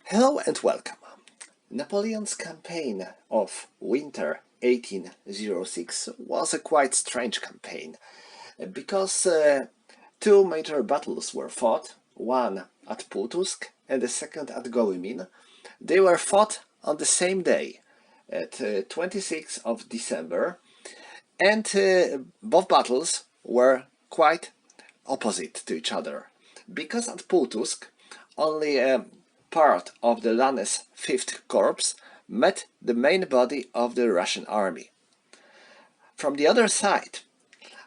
Hello and welcome. Napoleon's campaign of winter 1806 was a quite strange campaign because two major battles were fought, one at Pultusk and the second at Gołymin. They were fought on the same day, at 26th of December, and both battles were quite opposite to each other, because at Pultusk only a part of the Lannes 5th Corps met the main body of the Russian army. From the other side,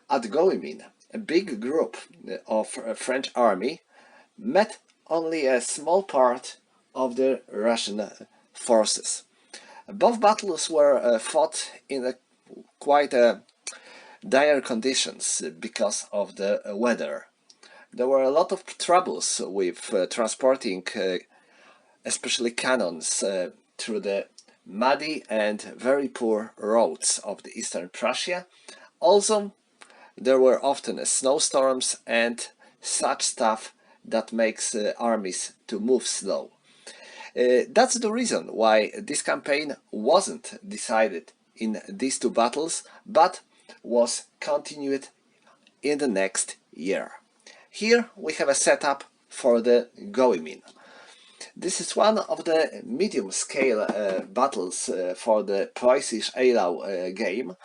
at Gołymin, a big group of French army met only a small part of the Russian forces. Both battles were fought in quite dire conditions because of the weather. There were a lot of troubles with transporting especially cannons through the muddy and very poor roads of the eastern Prussia. Also, there were often snowstorms and such stuff that makes armies to move slow. That's the reason why this campaign wasn't decided in these two battles, but was continued in the next year. Here we have a setup for the Gołymin. This is one of the medium-scale battles for the Preussich Eylau game,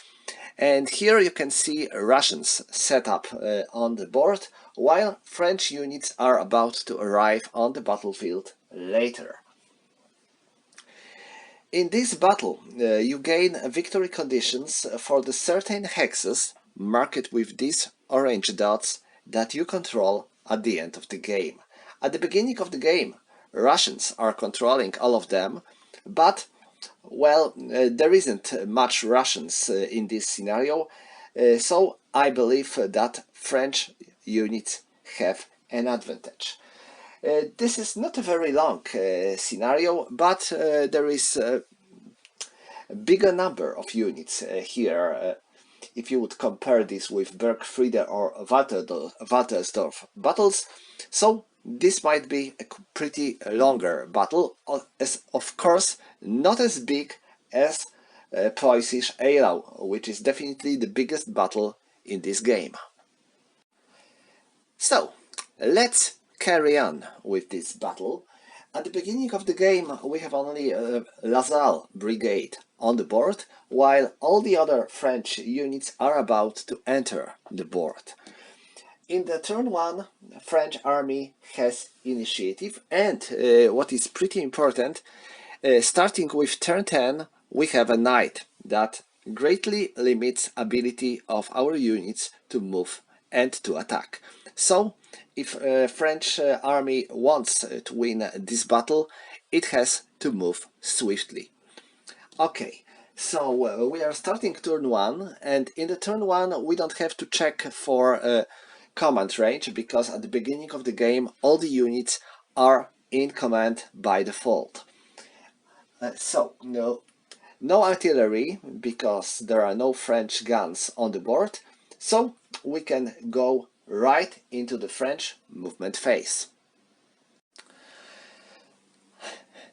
and here you can see Russians set up on the board, while French units are about to arrive on the battlefield later. In this battle you gain victory conditions for the certain hexes marked with these orange dots that you control at the end of the game. At the beginning of the game, Russians are controlling all of them, but well, there isn't much Russians in this scenario, so I believe that French units have an advantage. This is not a very long scenario, but there is a bigger number of units here. If you would compare this with Bergfriede or Waltersdorf battles, so this might be a pretty longer battle, as of course not as big as Preussich Eylau, which is definitely the biggest battle in this game. So, let's carry on with this battle. At the beginning of the game we have only LaSalle brigade on the board, while all the other French units are about to enter the board. In the turn 1, French army has initiative, and what is pretty important, starting with turn 10 we have a knight that greatly limits ability of our units to move and to attack. So if French army wants to win this battle, it has to move swiftly. Okay, so we are starting turn 1, and in the turn 1 we don't have to check for command range, because at the beginning of the game all the units are in command by default. So no artillery, because there are no French guns on the board, so we can go right into the French movement phase.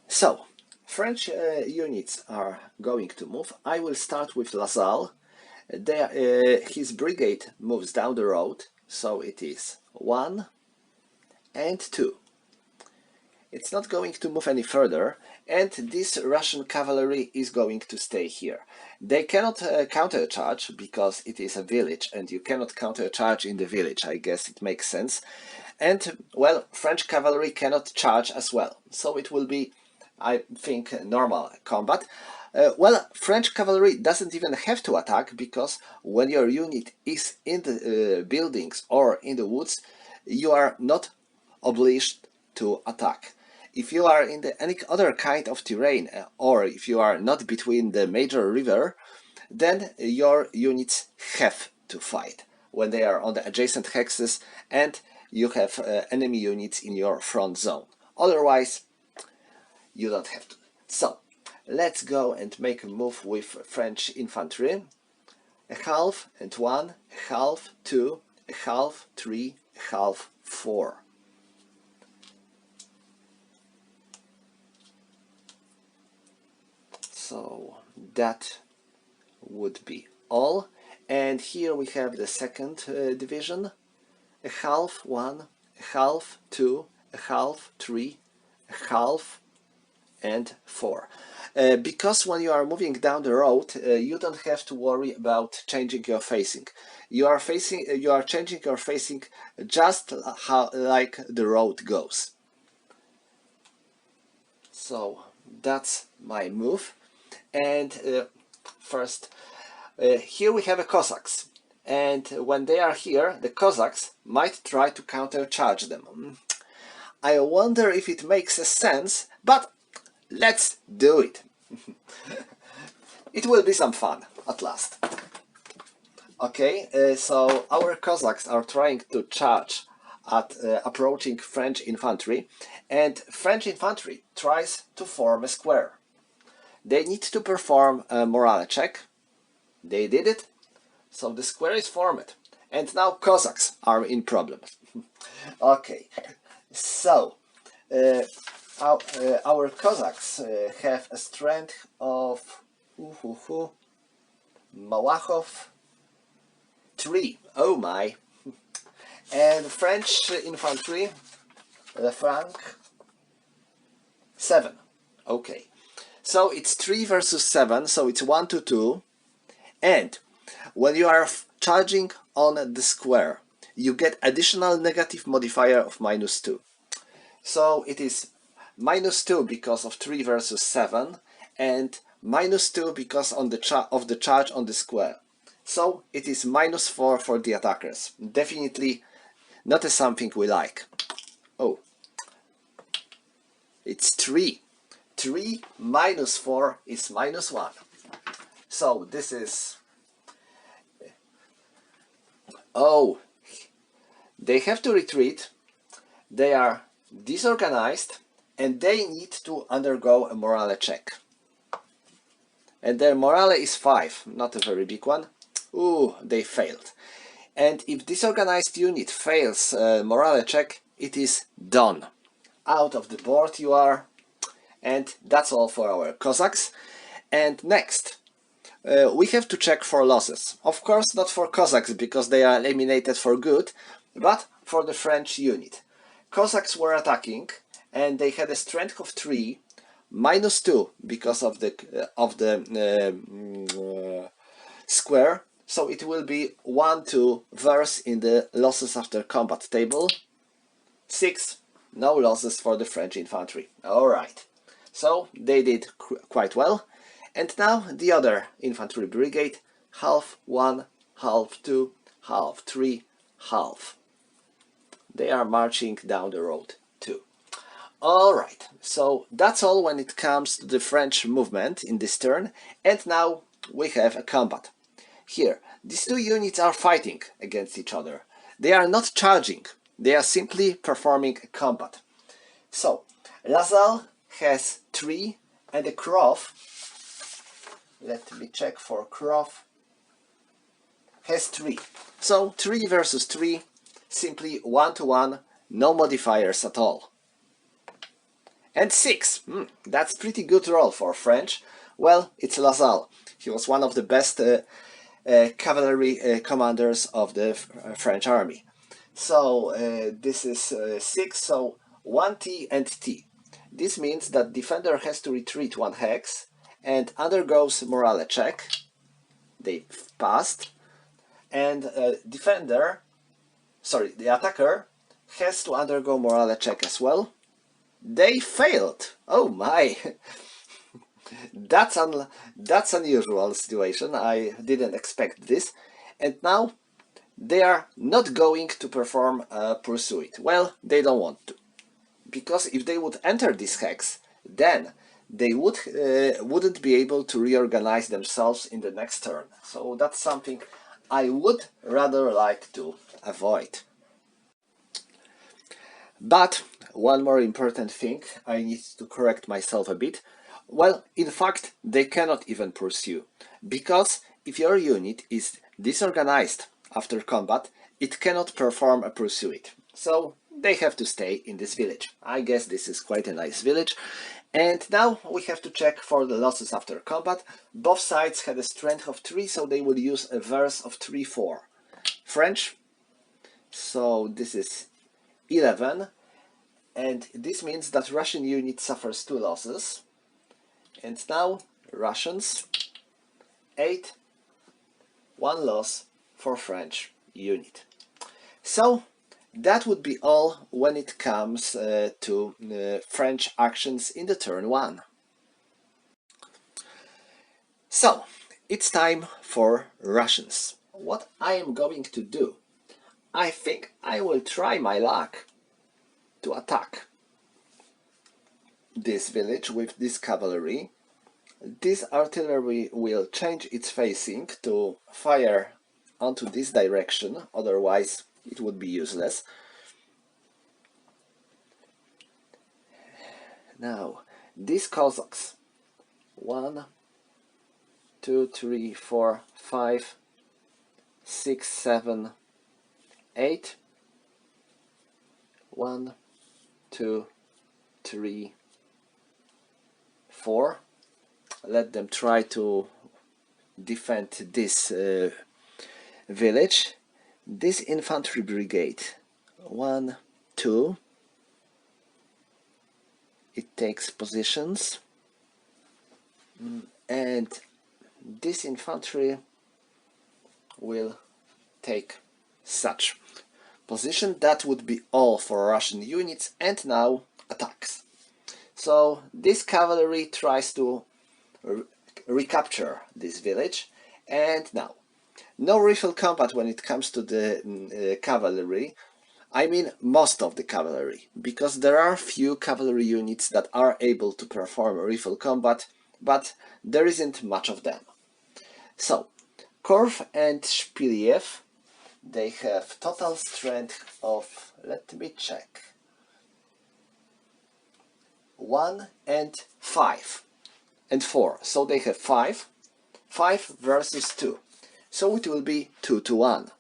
So, French units are going to move. I will start with LaSalle. His brigade moves down the road, so it is 1 and 2. It's not going to move any further, and this Russian cavalry is going to stay here. They cannot countercharge, because it is a village and you cannot countercharge in the village. I guess it makes sense. And, well, French cavalry cannot charge as well, so it will be, I think, normal combat. Well, French cavalry doesn't even have to attack, because when your unit is in the buildings or in the woods, you are not obliged to attack. If you are in any other kind of terrain, or if you are not between the major river, then your units have to fight when they are on the adjacent hexes and you have enemy units in your front zone. Otherwise, you don't have to. So, let's go and make a move with French infantry. A half and 1, a half, 2, a half, 3, a half, 4. So that would be all. And here we have the second division. A half, 1, a half, 2, a half, 3, a half, and 4. Because when you are moving down the road, you don't have to worry about changing your facing. You are changing your facing just like the road goes. So that's my move. And first, here we have a Cossacks. And when they are here, the Cossacks might try to countercharge them. I wonder if it makes sense, but let's do it. It will be some fun at last. Okay, so our Cossacks are trying to charge at approaching French infantry, and French infantry tries to form a square. They need to perform a morale check. They did it, so the square is formed, and now Cossacks are in problems. Okay, so our Cossacks have a strength of Malachov 3. Oh my! And French infantry, Lefranc 7. Okay, so it's 3 versus 7, so it's 1 to 2. And when you are charging on the square, you get additional negative modifier of -2. So it is -2 because of 3 versus 7, and -2 because of the charge on the square. So it is -4 for the attackers. Definitely not something we like. Oh, it's 3. 3 minus 4 is -1. So this is... Oh, they have to retreat. They are disorganized and they need to undergo a morale check. And their morale is 5, not a very big one. Ooh, they failed. And if disorganized unit fails morale check, it is done. Out of the board you are. And that's all for our Cossacks. And next, we have to check for losses. Of course not for Cossacks, because they are eliminated for good, but for the French unit. Cossacks were attacking, and they had a strength of 3, -2 because of the square, so it will be 1 to verse in the losses after combat table. 6, no losses for the French infantry. Alright, so they did quite well. And now the other infantry brigade, half 1, half 2, half 3, half. They are marching down the road too. Alright, so that's all when it comes to the French movement in this turn. And now we have a combat. Here, these two units are fighting against each other. They are not charging, they are simply performing a combat. So, Lasalle has 3 and a Croft, let me check for Croft, has 3. So 3 versus 3, simply 1 to 1, no modifiers at all. And 6, that's pretty good roll for French. Well, it's Lasalle. He was one of the best cavalry commanders of the French army. So this is 6, so 1 T and T. This means that defender has to retreat 1 hex and undergoes morale check. They passed. And the attacker has to undergo morale check as well. They failed. Oh my! That's unusual situation. I didn't expect this. And now they are not going to perform a pursuit. Well, they don't want to, because if they would enter this hex, then they wouldn't be able to reorganize themselves in the next turn. So that's something I would rather like to avoid. But one more important thing, I need to correct myself a bit. Well, in fact, they cannot even pursue, because if your unit is disorganized after combat, it cannot perform a pursuit. So they have to stay in this village. I guess this is quite a nice village. And now we have to check for the losses after combat. Both sides had a strength of 3, so they will use a verse of 3-4. French, so this is 11, and this means that Russian unit suffers 2 losses. And now Russians, 8, 1 loss for French unit. So that would be all when it comes to French actions in the turn 1. So it's time for Russians. What I am going to do, I think I will try my luck to attack this village with this cavalry. This artillery will change its facing to fire onto this direction, otherwise it would be useless. Now, these Cossacks, 1, 2, 3, 4, 5, 6, 7, 8, 1, 2, 3, 4. Let them try to defend this village. This infantry brigade, 1, 2, it takes positions, and this infantry will take such position. That would be all for Russian units, and now attacks. So this cavalry tries to recapture this village, and now no rifle combat when it comes to the cavalry. I mean most of the cavalry, because there are few cavalry units that are able to perform rifle combat, but there isn't much of them. So Korf and Shpiliev, they have total strength of, let me check, 1 and 5 and 4, so they have 5 versus 2, so it will be 2-1.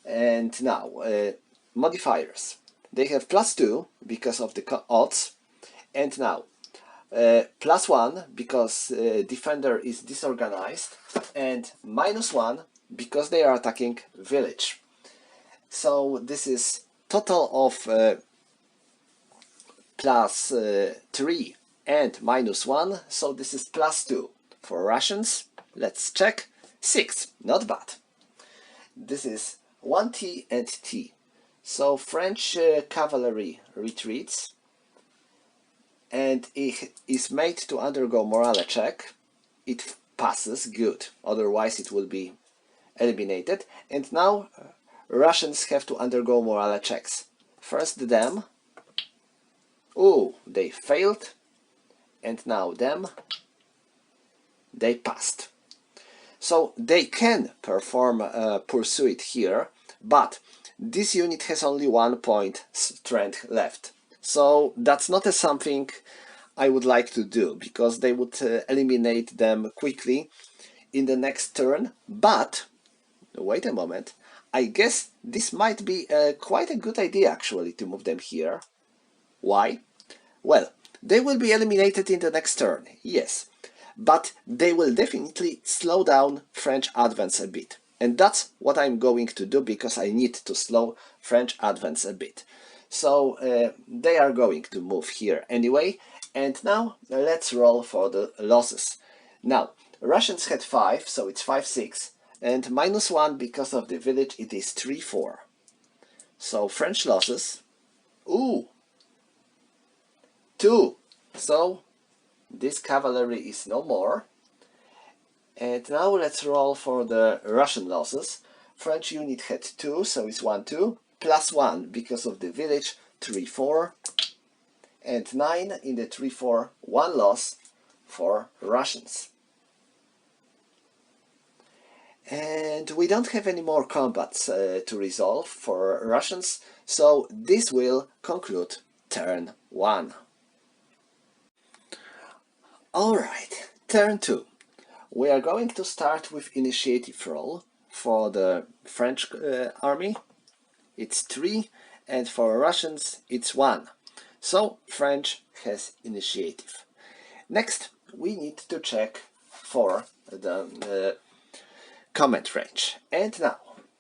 And now modifiers, they have +2 because of the odds, and now +1 because defender is disorganized, and -1 because they are attacking village. So this is total of +3 and -1, so this is +2. For Russians, let's check, 6, not bad. This is 1T and T. So French cavalry retreats, and it is made to undergo morale check. It passes, good, otherwise it will be eliminated. And now Russians have to undergo morale checks. First them, oh, they failed, and now them, they passed. So they can perform pursuit here, but this unit has only 1 point strength left. So that's not something I would like to do, because they would eliminate them quickly in the next turn. But wait a moment, I guess this might be quite a good idea actually to move them here. Why? Well, they will be eliminated in the next turn, yes, but they will definitely slow down French advance a bit. And that's what I'm going to do, because I need to slow French advance a bit. So they are going to move here anyway. And now let's roll for the losses. Now, Russians had 5, so it's 5-6. And -1 because of the village, it is 3-4. So French losses, ooh, 2. So this cavalry is no more. And now let's roll for the Russian losses. French unit had 2, so it's 1-2, +1 because of the village, 3-4, and 9 in the 3-4, 1 loss for Russians. And we don't have any more combats to resolve for Russians, so this will conclude turn 1. Alright, turn 2. We are going to start with initiative roll. For the French army it's 3, and for Russians it's 1. So French has initiative. Next, we need to check for the command range. And now,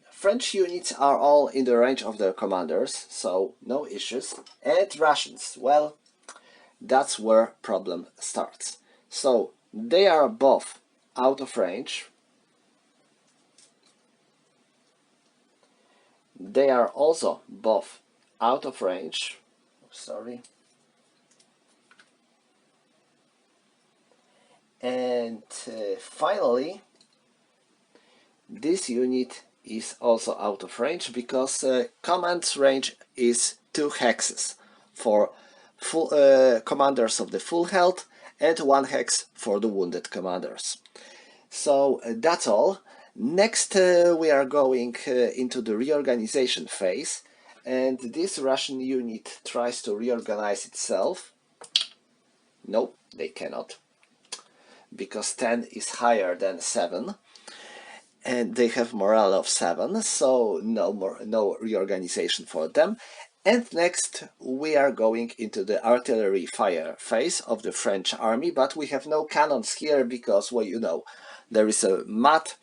French units are all in the range of their commanders, so no issues. And Russians, well, that's where problem starts. So they are both out of range. They are also both out of range. Sorry. And finally, this unit is also out of range because command range is 2 hexes for full commanders of the full health and 1 hex for the wounded commanders. So that's all. Next we are going into the reorganization phase, and this Russian unit tries to reorganize itself. No, they cannot, because 10 is higher than 7 and they have morale of 7, so no reorganization for them. And next we are going into the artillery fire phase of the French army, but we have no cannons here because, well, you know, there is a mud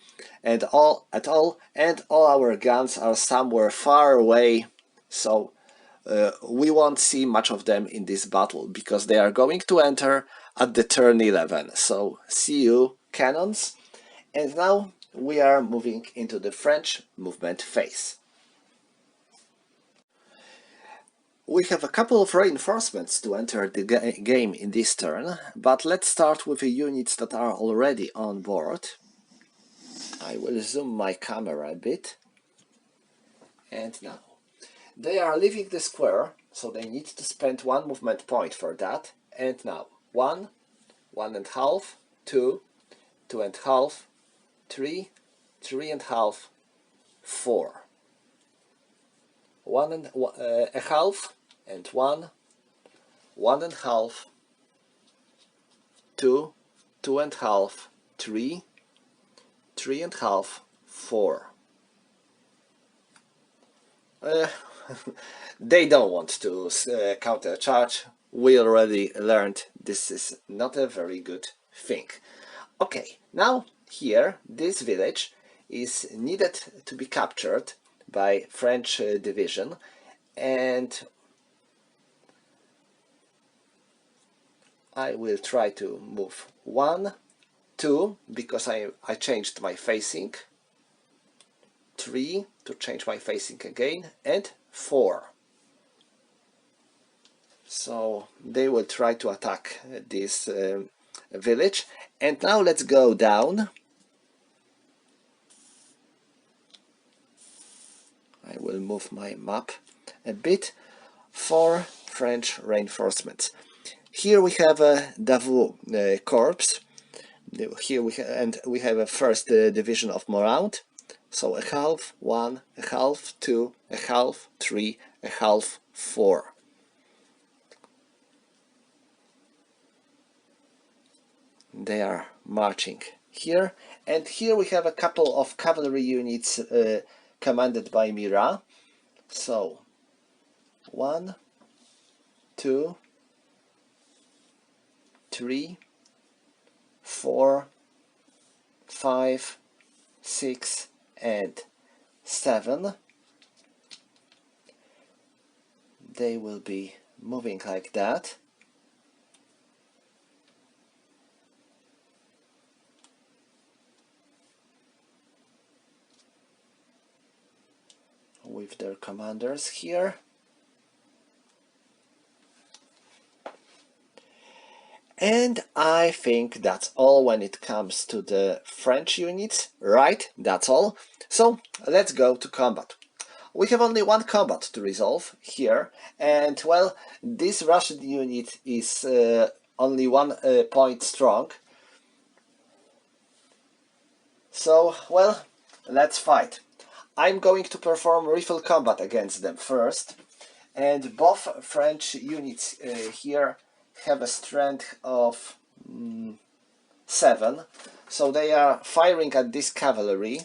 and all our guns are somewhere far away, so we won't see much of them in this battle because they are going to enter at the turn 11. So see you, cannons. And now we are moving into the French movement phase. We have a couple of reinforcements to enter the game in this turn, but let's start with the units that are already on board. I will zoom my camera a bit. And now, they are leaving the square, so they need to spend 1 movement point for that. And now, 1, 1.5, 2, 2.5, 3, 3.5, 4. 1.5 and 1, 1.5, 2, 2.5, 3, 3.5, 4. They don't want to countercharge. We already learned this is not a very good thing. Okay, now here this village is needed to be captured by French division, and I will try to move 1, 2 because I changed my facing, 3 to change my facing again, and 4. So they will try to attack this village. And now let's go down. I will move my map a bit for French reinforcements. Here we have a Davout corps. Here we have a first division of Morant. So a half, 1, a half, 2, a half, 3, a half, 4. They are marching here, and here we have a couple of cavalry units commanded by Mira. So 1, 2, 3, 4, 5, 6, and 7. They will be moving like that. With their commanders here. And I think that's all when it comes to the French units. Right, that's all. So let's go to combat. We have only 1 combat to resolve here, and well, this Russian unit is only 1 point strong. So, well, let's fight. I'm going to perform rifle combat against them first, and both French units here have a strength of 7, so they are firing at this cavalry.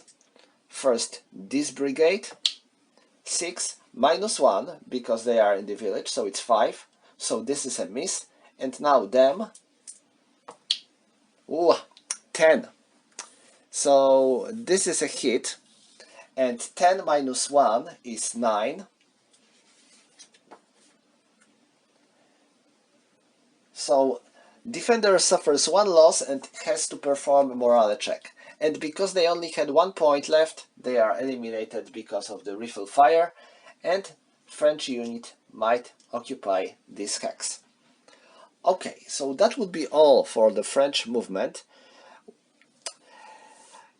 First this brigade, 6, -1 because they are in the village, so it's 5, so this is a miss. And now them, ooh, 10. So this is a hit, and 10 minus 1 is 9. So defender suffers 1 loss and has to perform a morale check. And because they only had 1 point left, they are eliminated because of the rifle fire, and French unit might occupy this hex. Okay, so that would be all for the French movement.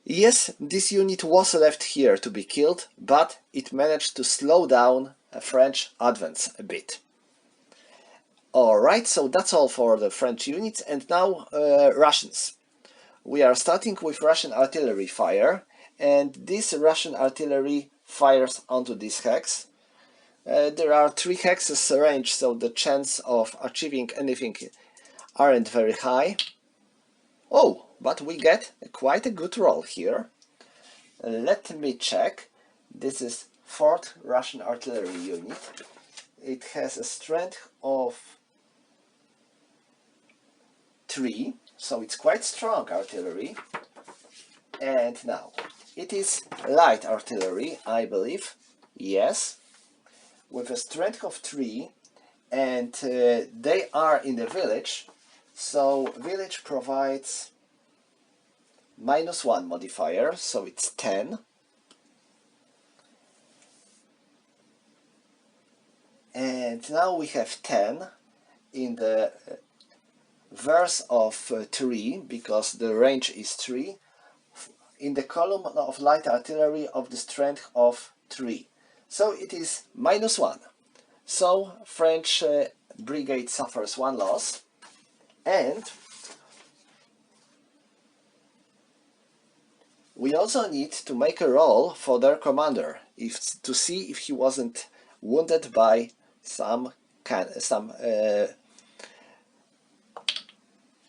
Yes, this unit was left here to be killed, but it managed to slow down a French advance a bit. Alright, so that's all for the French units, and now Russians. We are starting with Russian artillery fire, and this Russian artillery fires onto this hex. There are 3 hexes range, so the chance of achieving anything aren't very high. Oh, but we get quite a good roll here. Let me check. This is 4th Russian artillery unit. It has a strength of 3, so it's quite strong artillery. And now, it is light artillery, I believe. Yes, with a strength of 3, and they are in the village, so village provides -1 modifier, so it's 10. And now we have 10 in the verse of 3, because the range is 3, in the column of light artillery of the strength of 3. So it is -1. So French brigade suffers 1 loss, and we also need to make a roll for their commander to see if he wasn't wounded by some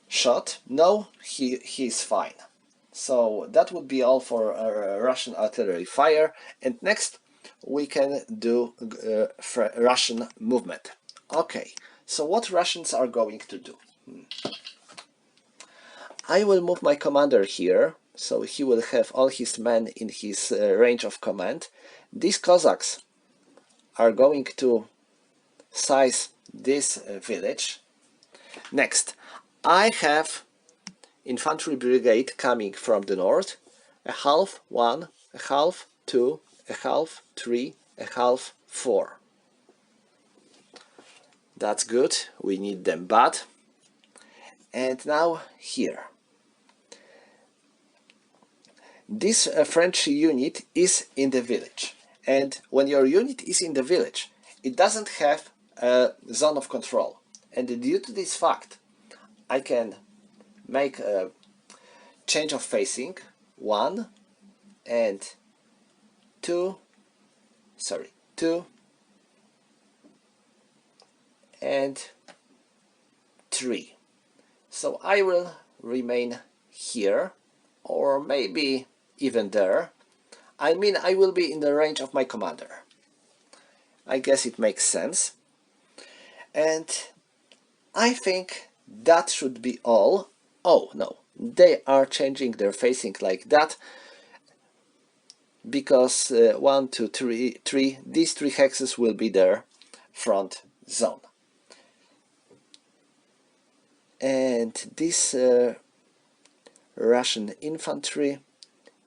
shot. No, he's fine. So that would be all for Russian artillery fire, and next we can do Russian movement. Okay, so what Russians are going to do? I will move my commander here, so he will have all his men in his range of command. These Cossacks are going to seize this village. Next, I have infantry brigade coming from the north, a half 1, a half 2, a half 3, a half 4. That's good, we need them bad. And now here. This French unit is in the village, and when your unit is in the village, it doesn't have a zone of control. And due to this fact, I can make a change of facing 1 and 2 and 3. So I will remain here, or maybe even there. I mean, I will be in the range of my commander. I guess it makes sense. And I think that should be all. Oh no, they are changing their facing like that, because 1, 2, 3, these 3 hexes will be their front zone. And this Russian infantry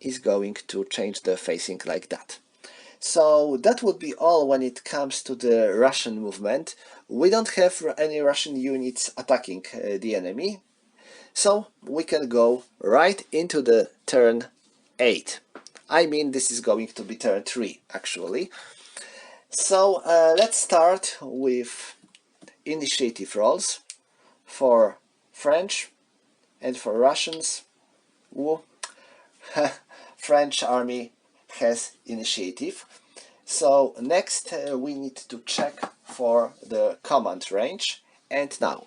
is going to change the facing like that. So that would be all when it comes to the Russian movement. We don't have any Russian units attacking the enemy, so we can go right into the turn 8. I mean, this is going to be turn 3 actually. So let's start with initiative rolls for French and for Russians. Ooh. French army has initiative. So next we need to check for the command range, and now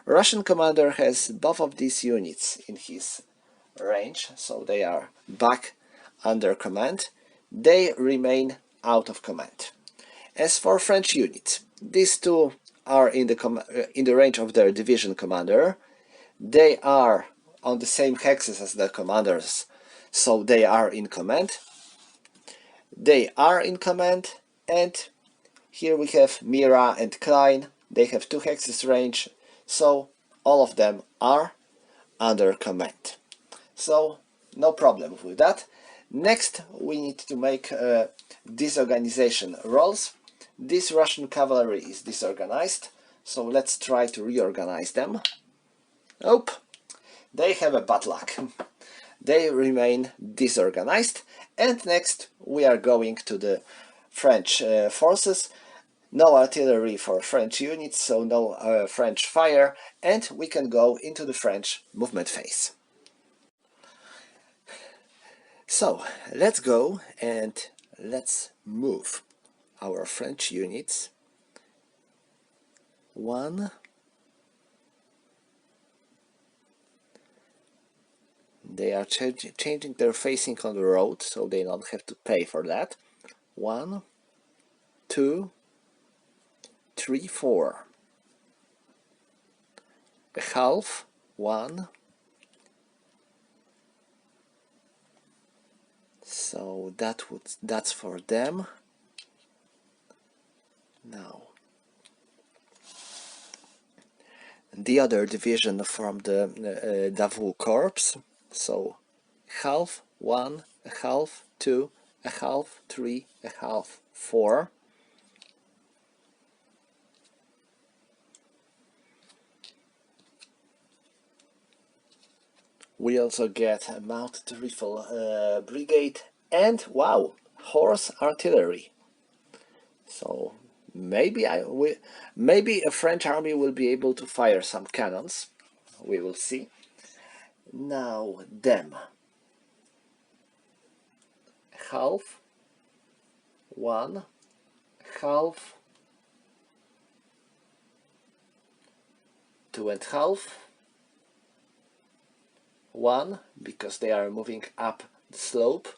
Russian commander has both of these units in his range, so they are back under command. They remain out of command. As for French units, these 2 are in the range of their division commander. They are on the same hexes as their commanders, so they are in command. They are in command, and here we have Mira and Klein. They have 2 hexes range, so all of them are under command. So no problem with that. Next we need to make disorganization rolls. This Russian cavalry is disorganized, so let's try to reorganize them. Nope, they have a bad luck. They remain disorganized. And next we are going to the French forces. No artillery for French units, so no French fire, and we can go into the French movement phase. So let's go and let's move our French units. 1, they are changing their facing on the road, so they don't have to pay for that. 1, 2, 3, 4. A half, 1. So that's for them. Now the other division from the Davout Corps. So half, 1, a half, 2, a half, 3, a half, 4. We also get a mounted rifle brigade and, wow, horse artillery. So maybe maybe a French army will be able to fire some cannons. We will see. Now them. Half, 1, half, 2 and half, 1, because they are moving up the slope,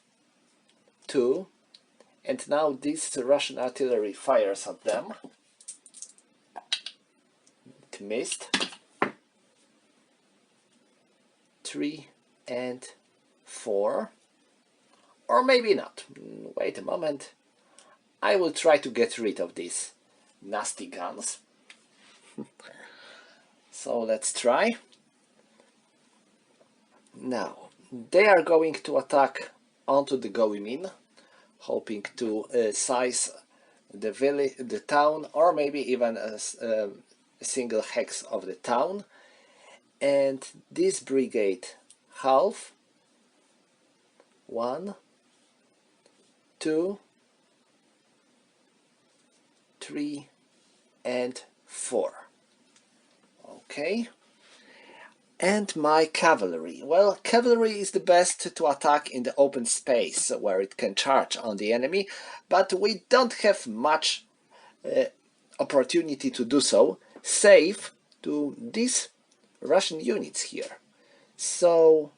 2, and now this Russian artillery fires at them. It missed. 3 and 4, or maybe not. Wait a moment. I will try to get rid of these nasty guns. So let's try. Now they are going to attack onto the Gołymin, hoping to size the village, the town, or maybe even a single hex of the town. And this brigade, half, 1, 2, 3 and 4. Okay. And my cavalry. Well, cavalry is the best to attack in the open space where it can charge on the enemy, but we don't have much opportunity to do so, save to these Russian units here. So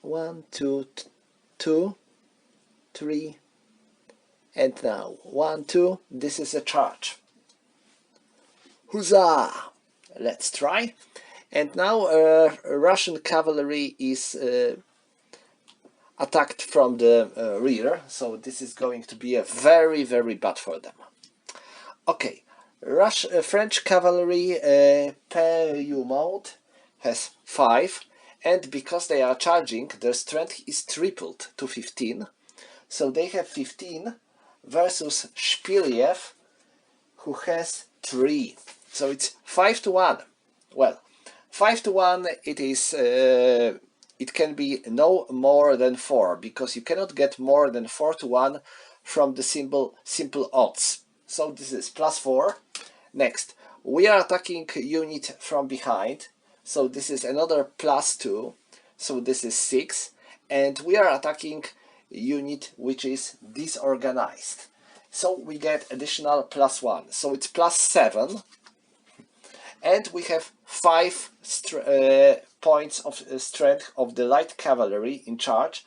1, 2, 2, 3, and now 1, 2. This is a charge. Huzzah! Let's try. And now Russian cavalry is attacked from the rear, so this is going to be a very, very bad for them. Okay, French cavalry PU mode has 5, and because they are charging, their strength is tripled to 15. So they have 15 versus Shpiliev, who has 3. So it's 5 to 1. Well, 5 to 1 it is. It can be no more than 4, because you cannot get more than 4 to 1 from the simple odds. So this is +4. Next, we are attacking unit from behind. So this is another +2. So this is 6. And we are attacking unit which is disorganized. So we get additional +1. So it's +7. And we have 5 points of strength of the light cavalry in charge,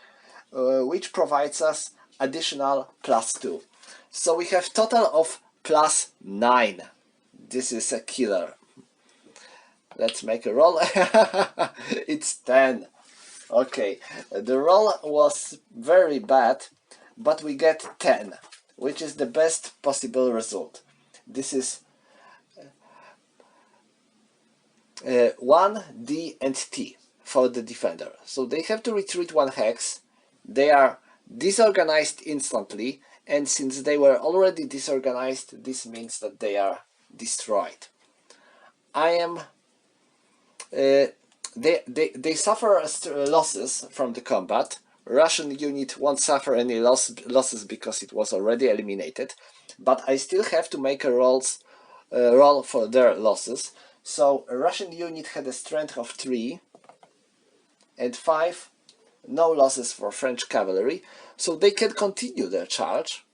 which provides us additional +2. So we have total of plus 9. This is a killer. Let's make a roll. It's 10. Okay, the roll was very bad, but we get 10, which is the best possible result. This is 1, D and T for the defender. So they have to retreat 1 hex. They are disorganized instantly, and since they were already disorganized, this means that they are destroyed. They suffer losses from the combat. Russian unit won't suffer any losses because it was already eliminated, but I still have to make a roll for their losses. So a Russian unit had a strength of 3 and 5, no losses for French cavalry, so they can continue their charge,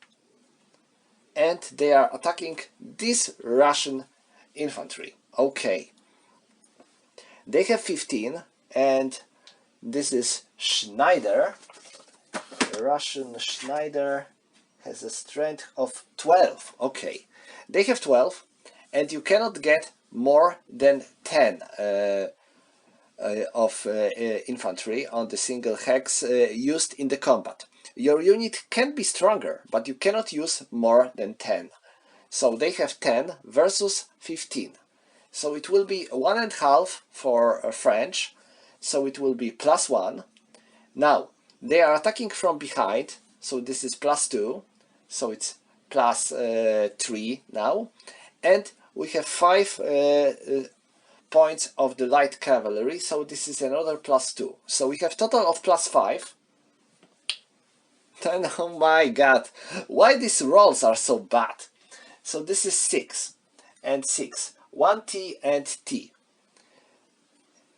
and they are attacking this Russian infantry. Okay. They have 15, and this is Schneider. Russian Schneider has a strength of 12. Okay, they have 12, and you cannot get more than 10 of infantry on the single hex used in the combat. Your unit can be stronger, but you cannot use more than 10. So they have 10 versus 15. So it will be 1.5 for French, so it will be +1. Now, they are attacking from behind, so this is +2, so it's +3 now. And we have 5 points of the light cavalry, so this is another +2. So we have total of +5. And oh my god, why these rolls are so bad? So this is 6 and 6. 1 T and T.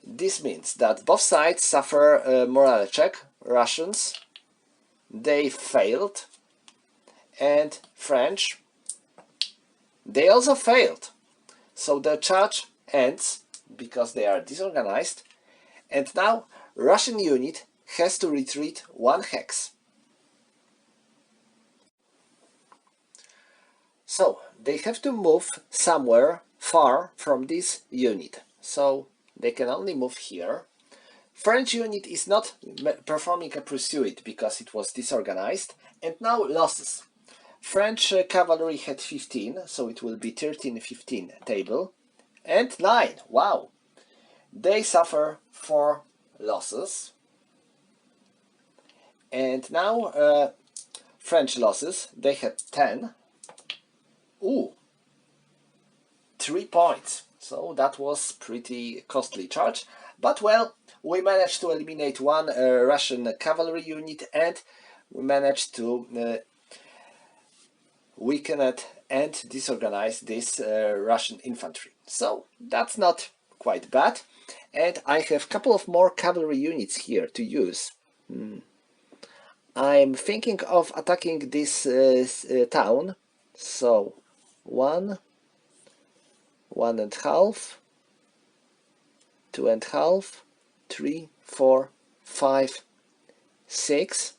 This means that both sides suffer a morale check. Russians, they failed, and French, they also failed. So the charge ends because they are disorganized, and now Russian unit has to retreat 1 hex. So they have to move somewhere far from this unit, so they can only move here. French unit is not performing a pursuit because it was disorganized, and now losses. French cavalry had 15, so it will be 13-15 table, and 9, wow! They suffer 4 losses, and now French losses, they had 10. Ooh! 3 points, so that was pretty costly charge, but well, we managed to eliminate 1 Russian cavalry unit, and we managed to weaken it and disorganize this Russian infantry. So that's not quite bad, and I have a couple of more cavalry units here to use. I'm thinking of attacking this town, so 1, 1.5, 2.5, 3, 4, 5, 6.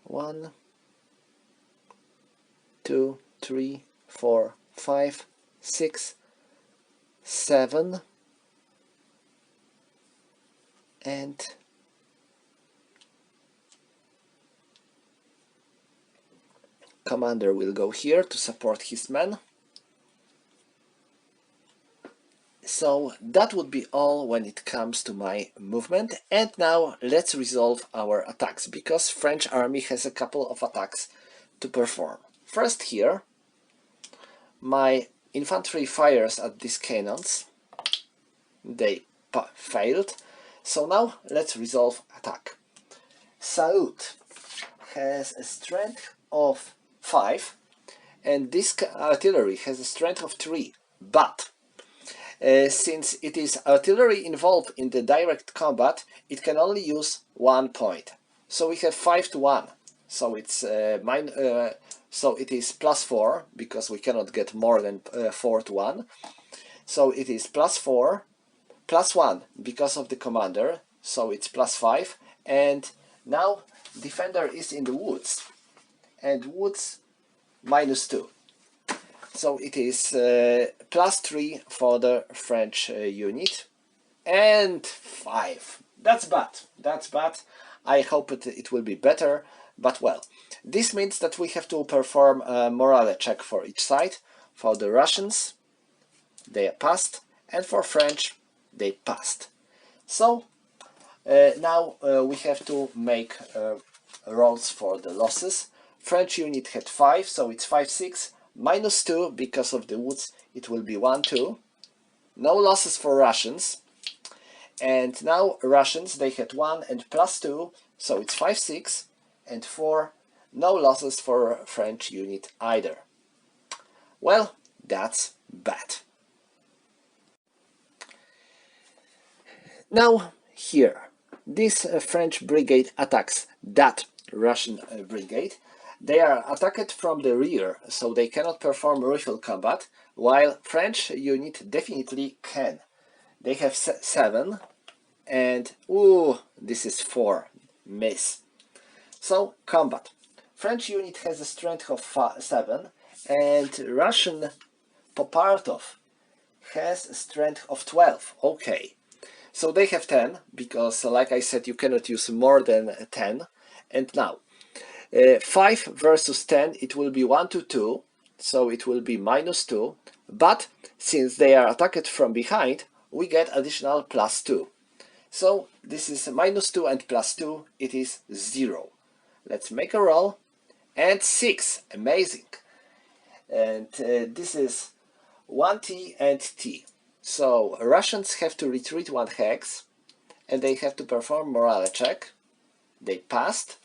1, 2, 3, 4, 5, 6, 7, and commander will go here to support his men. So that would be all when it comes to my movement, and now let's resolve our attacks, because French army has a couple of attacks to perform. First here, my infantry fires at these cannons, they failed, so now let's resolve attack. Saud has a strength of 5, and this artillery has a strength of 3, but since it is artillery involved in the direct combat, it can only use 1 point. So we have 5 to 1. So it's so it is +4 because we cannot get more than 4 to 1. So it is +4, +1 because of the commander. So it's +5. And now defender is in the woods, and woods -2. So it is +3 for the French unit, and 5. That's bad. That's bad. I hope it will be better, but well, this means that we have to perform a morale check for each side. For the Russians, they passed, and for French, they passed. So now we have to make rolls for the losses. French unit had 5, so it's 5, 6, -2 because of the woods, it will be 1, 2. No losses for Russians. And now Russians, they had 1 and +2, so it's 5, 6, and 4. No losses for French unit either. Well, that's bad. Now here, this French brigade attacks that Russian brigade. They are attacked from the rear, so they cannot perform rifle combat, while French unit definitely can. They have 7, and ooh, this is 4, miss. So combat. French unit has a strength of 7, and Russian Popartov has a strength of 12. Okay, so they have 10, because like I said, you cannot use more than 10. And now 5 versus 10, it will be 1 to 2, so it will be -2, but since they are attacked from behind, we get additional +2. So this is -2 and +2, it is 0. Let's make a roll, and 6, amazing. And this is 1T and T. So Russians have to retreat 1 hex, and they have to perform morale check. They passed.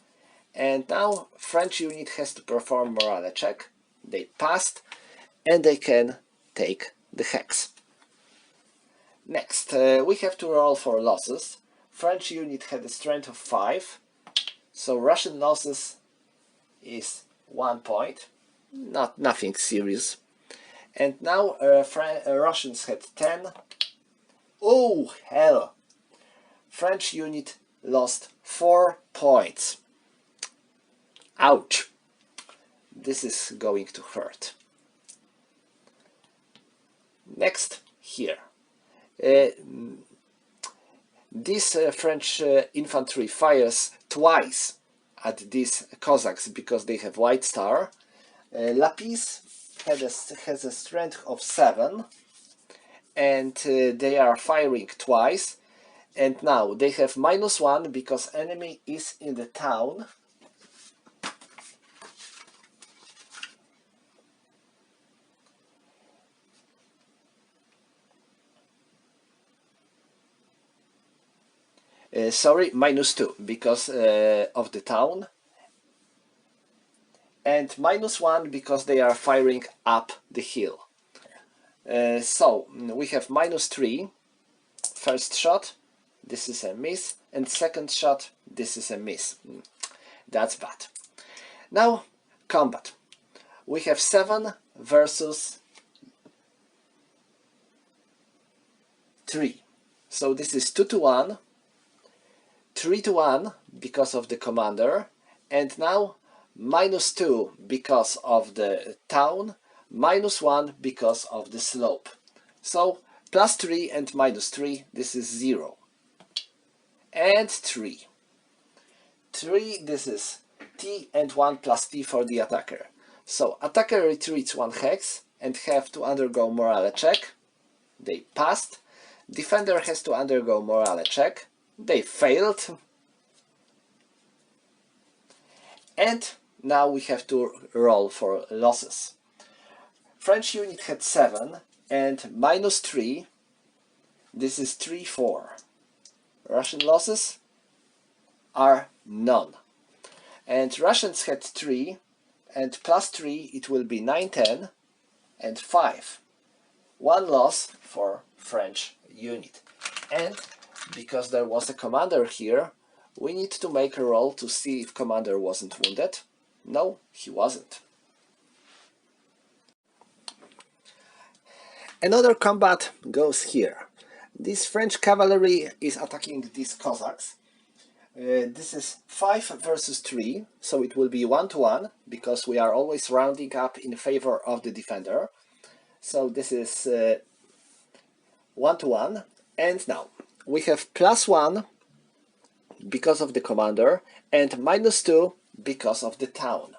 And now French unit has to perform morale check. They passed, and they can take the hex. Next, we have to roll for losses. French unit had a strength of 5, so Russian losses is 1 point. Nothing serious. And now Russians had 10. Oh hell! French unit lost 4 points. Ouch! This is going to hurt. Next, here. This French infantry fires twice at these Cossacks because they have white star. Lapis has a strength of 7, and they are firing twice. And now they have -1 because enemy is in the town. Sorry, -2 because of the town, and -1 because they are firing up the hill. So we have -3, first shot, this is a miss, and second shot, this is a miss. That's bad. Now combat. We have 7 versus 3. So this is 2 to 1. 3 to 1 because of the commander, and now -2 because of the town, -1 because of the slope. So +3 and -3, this is 0. And 3. 3, this is T, and 1 plus T for the attacker. So attacker retreats 1 hex and have to undergo morale check. They passed. Defender has to undergo morale check. They failed. And now we have to roll for losses. French unit had 7 and -3. This is 3, 4. Russian losses are none. And Russians had 3 and +3, it will be 9, 10 and 5. 1 loss for French unit. And because there was a commander here, we need to make a roll to see if commander wasn't wounded. No, he wasn't. Another combat goes here. This French cavalry is attacking these Cossacks. This is 5 versus 3, so it will be 1 to 1, because we are always rounding up in favor of the defender. So this is 1 to 1, and now we have +1 because of the commander and -2 because of the town.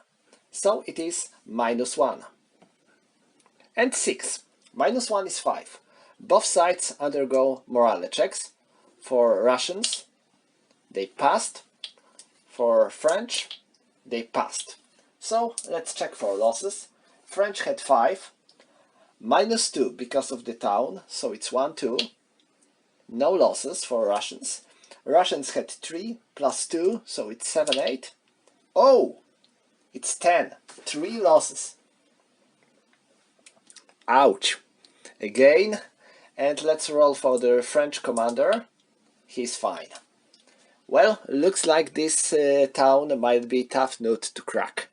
So it is -1. And 6. -1 is 5. Both sides undergo morale checks. For Russians, they passed. For French, they passed. So let's check for losses. French had 5. -2 because of the town, so it's 1-2. No losses for Russians. Russians had 3 +2, so it's 7-8. Oh, it's 10. 3 losses. Ouch. Again, and let's roll for the French commander. He's fine. Well, looks like this town might be a tough nut to crack.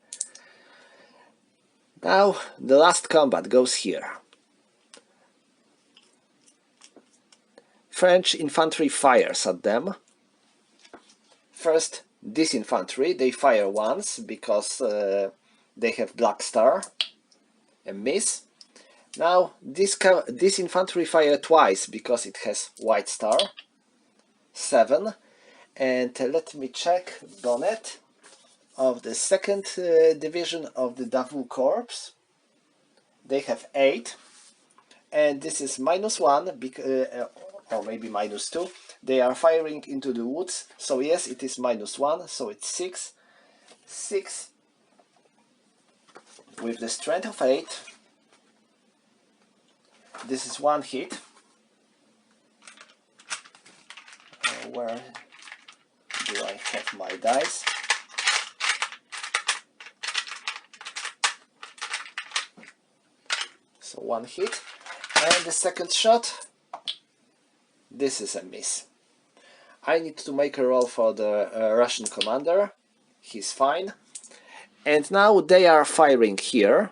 Now, the last combat goes here. French infantry fires at them. First, this infantry, they fire once because they have Black Star. A miss. Now, this infantry fire twice because it has White Star. 7. And let me check bonnet of the 2nd division of the Davout Corps. They have 8. And this is -1, or maybe -2. They are firing into the woods. So yes, it is -1, so it's 6. 6 with the strength of 8. This is 1 hit. Where do I have my dice? So 1 hit. And the second shot, this is a miss. I need to make a roll for the Russian commander. He's fine. And now they are firing here.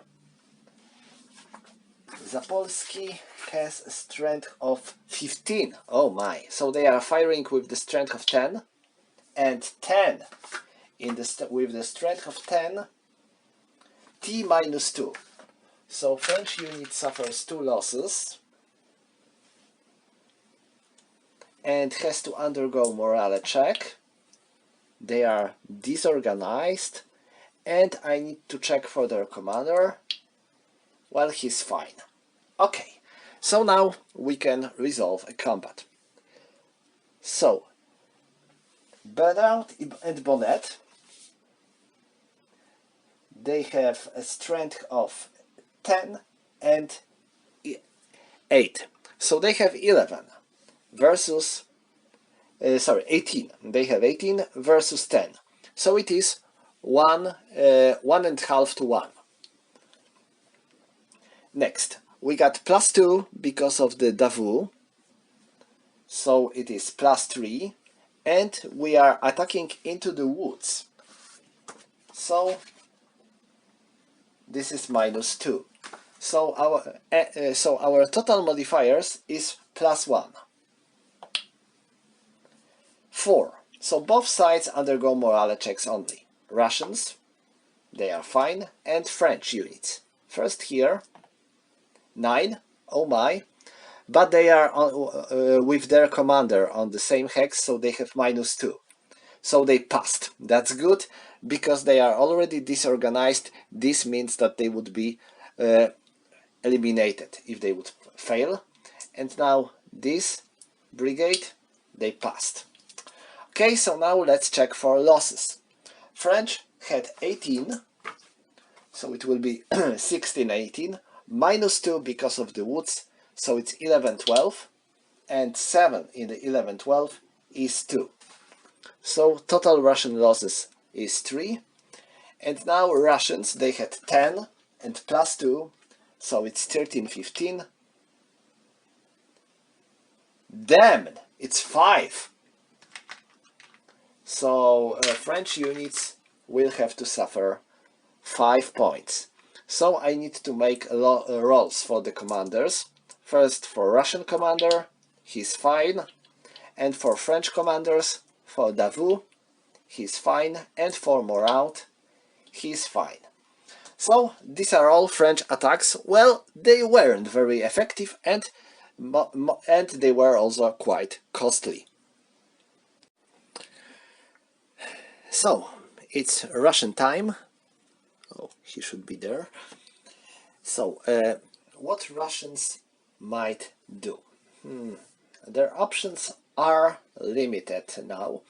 Zapolski has a strength of 15. Oh my. So they are firing with the strength of 10. And 10 with the strength of 10. T -2. So French unit suffers 2 losses. And has to undergo morale check. They are disorganized. And I need to check for their commander. Well, he's fine. Okay, so now we can resolve a combat. So, Bernard and Bonnet, they have a strength of 10 and 8. So they have 11 versus, 18. They have 18 versus 10. So it is 1.5 to 1. Next, we got +2 because of the Davout. So it is +3. And we are attacking into the woods. So this is -2. So our total modifiers is +1. 4. So both sides undergo morale checks only. Russians, they are fine, and French units. First here, 9. Oh my. But they are with their commander on the same hex, so they have -2. So they passed. That's good, because they are already disorganized. This means that they would be eliminated if they would fail. And now this brigade, they passed. Okay, so now let's check for losses. French had 18, so it will be 16-18, -2 because of the woods, so it's 11-12, and 7 in the 11-12 is 2. So total Russian losses is 3. And now Russians, they had 10 and +2, so it's 13-15. Damn, it's 5. So French units will have to suffer 5 points. So I need to make rolls for the commanders. First for Russian commander, he's fine. And for French commanders, for Davout, he's fine, and for Morat, he's fine. So these are all French attacks. Well, they weren't very effective, and they were also quite costly. So it's Russian time. Oh, he should be there. So what Russians might do? Their options are limited now,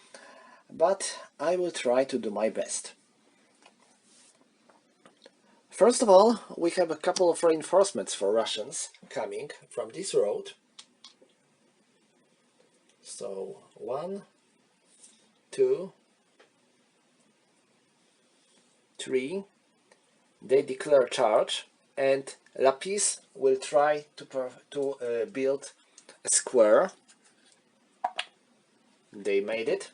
but I will try to do my best. First of all, we have a couple of reinforcements for Russians coming from this road. So 1, 2, 3. They declare charge, and Lapis will try to build a square. They made it.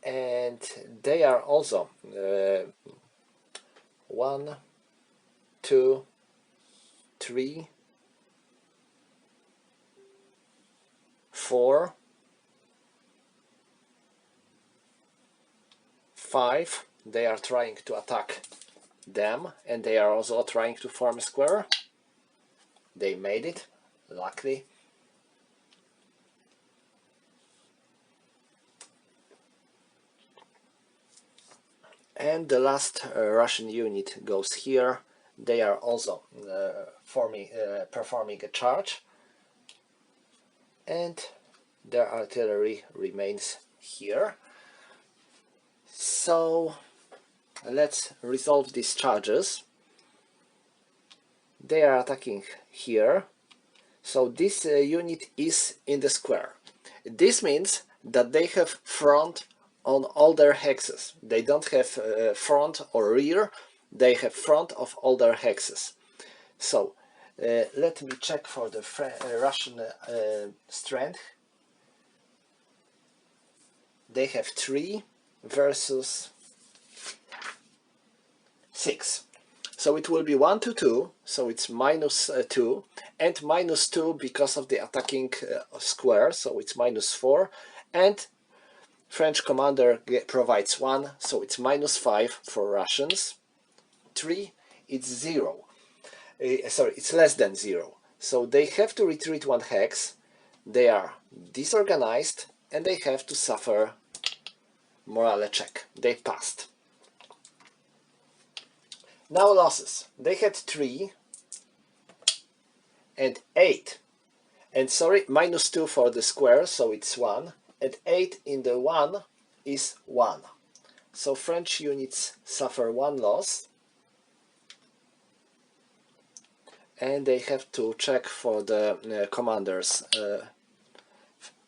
And they are also 1, 2, 3, 4, 5. They are trying to attack them, and they are also trying to form a square. They made it, luckily. And the last Russian unit goes here. They are also performing a charge, and their artillery remains here. So let's resolve these charges. They are attacking here, so this unit is in the square. This means that they have front on all their hexes. They don't have front or rear, they have front of all their hexes. So let me check for the Russian strength. They have 3 versus 6. So it will be 1 to 2, so it's -2, and -2 because of the attacking square, so it's -4, and French commander provides 1, so it's -5 for Russians. 3, it's 0. Sorry, it's less than 0. So they have to retreat 1 hex, they are disorganized, and they have to suffer morale check. They passed. Now losses. They had 3 and 8. And sorry, -2 for the square, so it's 1. And 8 in the 1 is 1. So French units suffer 1 loss. And they have to check for the commander's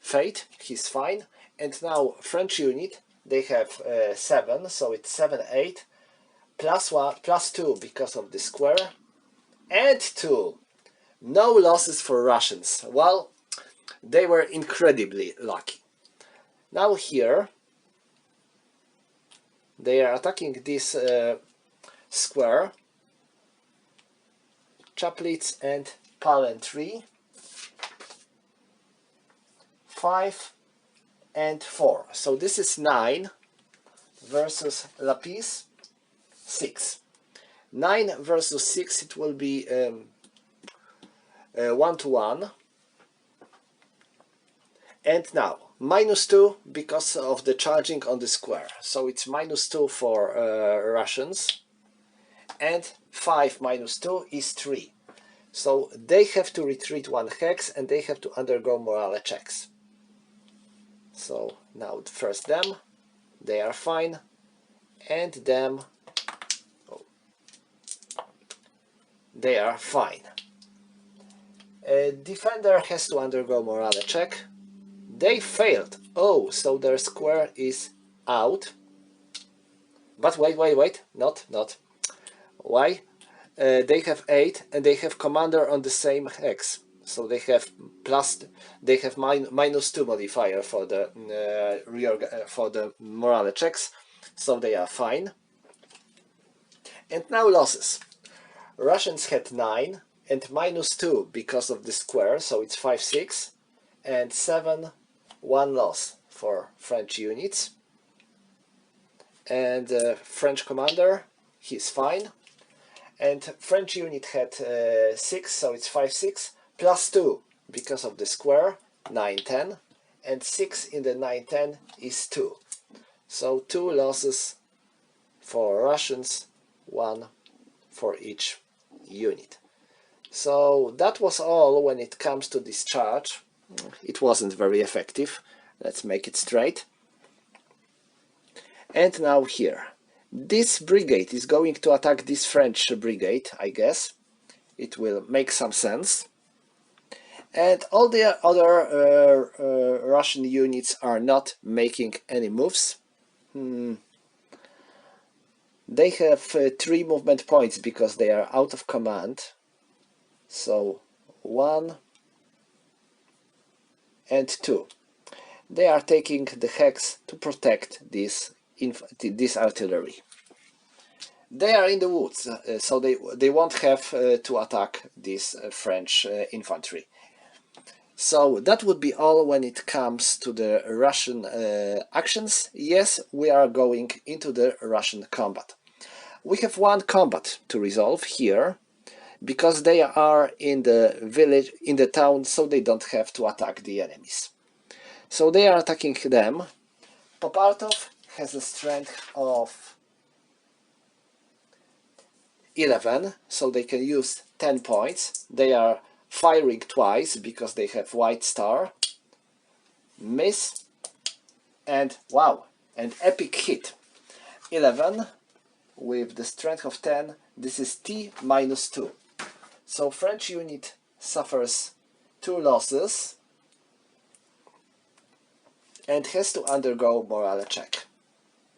fate. He's fine. And now French unit, they have 7, so it's 7, 8. +1, +2 because of the square, and 2. No losses for Russians. Well, they were incredibly lucky. Now here, they are attacking this square, Chaplitz and Palen 3, 5 and 4. So this is 9 versus Lapis 6. 9 versus 6, it will be 1 to 1. And now, -2 because of the charging on the square. So it's -2 for Russians. And 5 -2 is 3. So they have to retreat 1 hex, and they have to undergo morale checks. So now first them, they are fine, and them, they are fine. A defender has to undergo morale check. They failed. Oh, so their square is out. But wait, not. Why? They have 8 and they have commander on the same hex. So they have -2 modifier for the for the morale checks. So they are fine. And now losses. Russians had 9 and -2 because of the square, so it's 5-6, and 7, 1 loss for French units. And French commander, he's fine. And French unit had 6, so it's 5-6, plus 2 because of the square, 9-10, and 6 in the 9-10 is 2. So 2 losses for Russians, 1 for each unit. So that was all when it comes to this charge. It wasn't very effective. Let's make it straight. And now here. This brigade is going to attack this French brigade, I guess. It will make some sense. And all the other Russian units are not making any moves. They have 3 movement points because they are out of command. So 1 and 2. They are taking the hex to protect this artillery. They are in the woods, so they won't have to attack this French infantry. So that would be all when it comes to the Russian actions. Yes, we are going into the Russian combat. We have one combat to resolve here, because they are in the village, in the town, so they don't have to attack the enemies. So they are attacking them. Popartov has a strength of 11, so they can use 10 points. They are firing twice because they have white star. Miss, and wow, an epic hit. 11 with the strength of 10, this is T -2. So French unit suffers 2 losses and has to undergo morale check.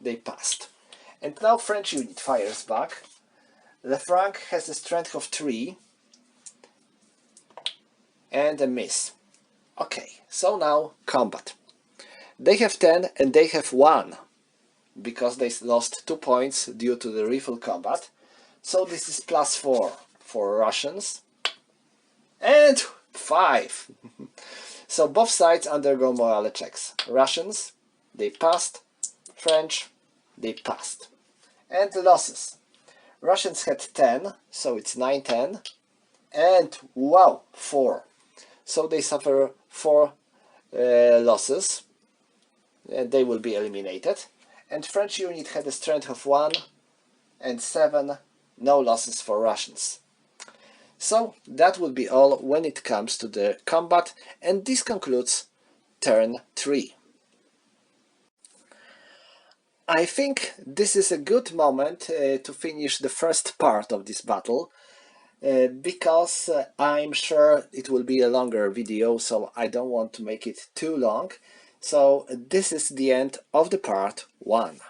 They passed. And now French unit fires back. Lefranc has a strength of 3 and a miss. Okay, so now combat. They have 10 and they have 1 because they lost 2 points due to the rifle combat. So this is +4 for Russians and 5. So both sides undergo morale checks. Russians, they passed. French, they passed. And the losses. Russians had 10, so it's 9-10. And wow, 4. So they suffer 4 losses. And they will be eliminated. And French unit had a strength of 1 and 7. No losses for Russians. So that will be all when it comes to the combat, and this concludes turn 3. I think this is a good moment to finish the first part of this battle, because I'm sure it will be a longer video, so I don't want to make it too long. So this is the end of the part 1.